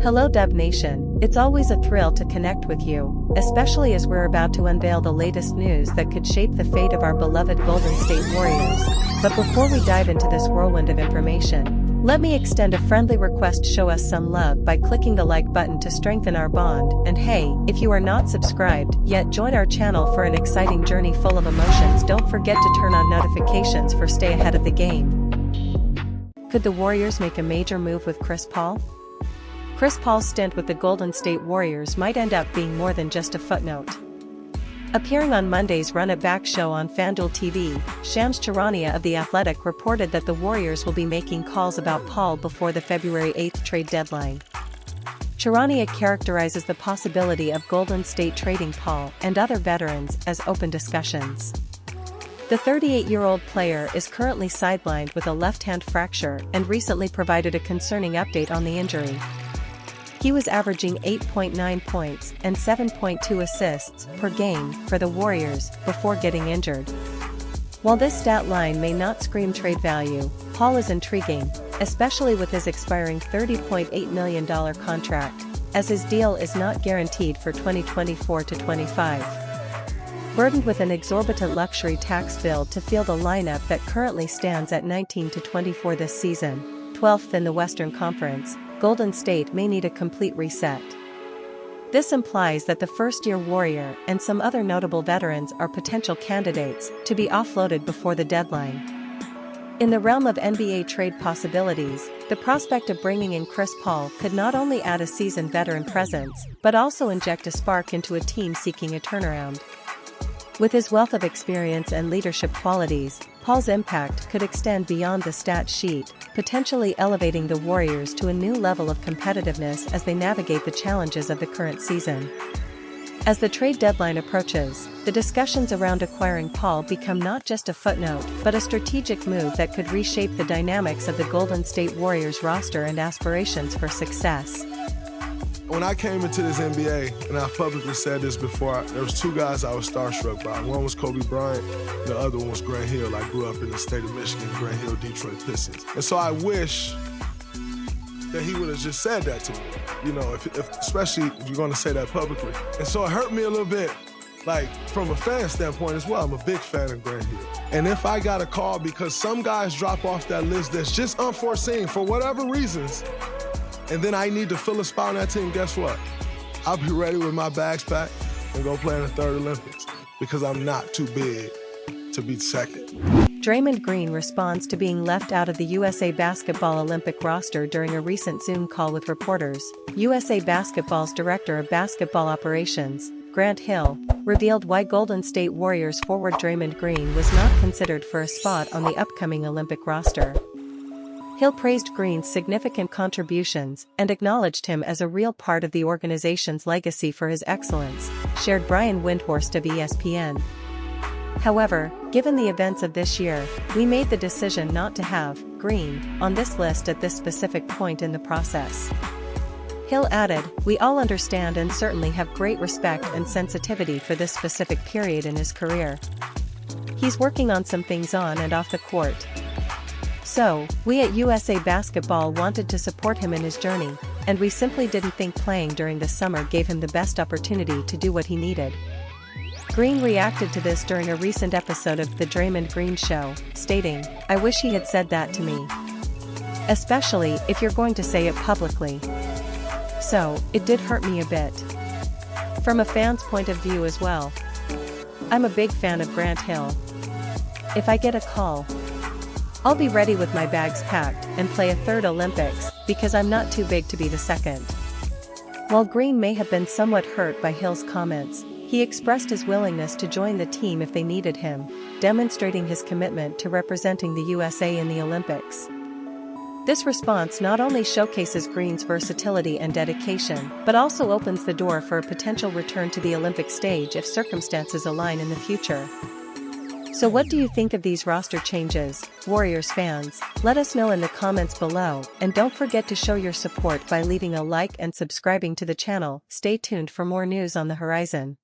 Hello Dub Nation, it's always a thrill to connect with you, especially as we're about to unveil the latest news that could shape the fate of our beloved Golden State Warriors. But before we dive into this whirlwind of information, let me extend a friendly request: show us some love by clicking the like button to strengthen our bond, and hey, if you are not subscribed yet, join our channel for an exciting journey full of emotions. Don't forget to turn on notifications for stay ahead of the game. Could the Warriors make a major move with Chris Paul? Chris Paul's stint with the Golden State Warriors might end up being more than just a footnote. Appearing on Monday's Run It Back show on FanDuel TV, Shams Charania of The Athletic reported that the Warriors will be making calls about Paul before the February 8 trade deadline. Charania characterizes the possibility of Golden State trading Paul and other veterans as open discussions. The 38-year-old player is currently sidelined with a left-hand fracture and recently provided a concerning update on the injury. He was averaging 8.9 points and 7.2 assists per game for the Warriors before getting injured. While this stat line may not scream trade value, Paul is intriguing, especially with his expiring $30.8 million contract, as his deal is not guaranteed for 2024-25. Burdened with an exorbitant luxury tax bill to field a lineup that currently stands at 19-24 this season, 12th in the Western Conference, Golden State may need a complete reset. This implies that the first-year Warrior and some other notable veterans are potential candidates to be offloaded before the deadline. In the realm of NBA trade possibilities, the prospect of bringing in Chris Paul could not only add a seasoned veteran presence, but also inject a spark into a team seeking a turnaround. With his wealth of experience and leadership qualities, Paul's impact could extend beyond the stat sheet, potentially elevating the Warriors to a new level of competitiveness as they navigate the challenges of the current season. As the trade deadline approaches, the discussions around acquiring Paul become not just a footnote, but a strategic move that could reshape the dynamics of the Golden State Warriors roster and aspirations for success. When I came into this NBA, and I've publicly said this before, there was two guys I was starstruck by. One was Kobe Bryant, and the other one was Grant Hill. I grew up in the state of Michigan, Grant Hill, Detroit Pistons. And so I wish that he would have just said that to me, you know, especially if you're going to say that publicly. And so it hurt me a little bit, like from a fan standpoint as well. I'm a big fan of Grant Hill. And if I got a call because some guys drop off that list that's just unforeseen for whatever reasons, and then I need to fill a spot on that team, guess what? I'll be ready with my bags packed and go play in the third Olympics because I'm not too big to be second. Draymond Green responds to being left out of the USA Basketball Olympic roster during a recent Zoom call with reporters. USA Basketball's Director of Basketball Operations, Grant Hill, revealed why Golden State Warriors forward Draymond Green was not considered for a spot on the upcoming Olympic roster. Hill praised Green's significant contributions and acknowledged him as a real part of the organization's legacy for his excellence, shared Brian Windhorst of ESPN. However, given the events of this year, we made the decision not to have Green on this list at this specific point in the process. Hill added, "We all understand and certainly have great respect and sensitivity for this specific period in his career. He's working on some things on and off the court. So, we at USA Basketball wanted to support him in his journey, and we simply didn't think playing during the summer gave him the best opportunity to do what he needed." Green reacted to this during a recent episode of The Draymond Green Show, stating, "I wish he had said that to me. Especially if you're going to say it publicly. So, it did hurt me a bit. From a fan's point of view as well. I'm a big fan of Grant Hill. If I get a call, I'll be ready with my bags packed and play a third Olympics because I'm not too big to be the second." While Green may have been somewhat hurt by Hill's comments, he expressed his willingness to join the team if they needed him, demonstrating his commitment to representing the USA in the Olympics. This response not only showcases Green's versatility and dedication, but also opens the door for a potential return to the Olympic stage if circumstances align in the future. So what do you think of these roster changes, Warriors fans? Let us know in the comments below, and don't forget to show your support by leaving a like and subscribing to the channel. Stay tuned for more news on the horizon.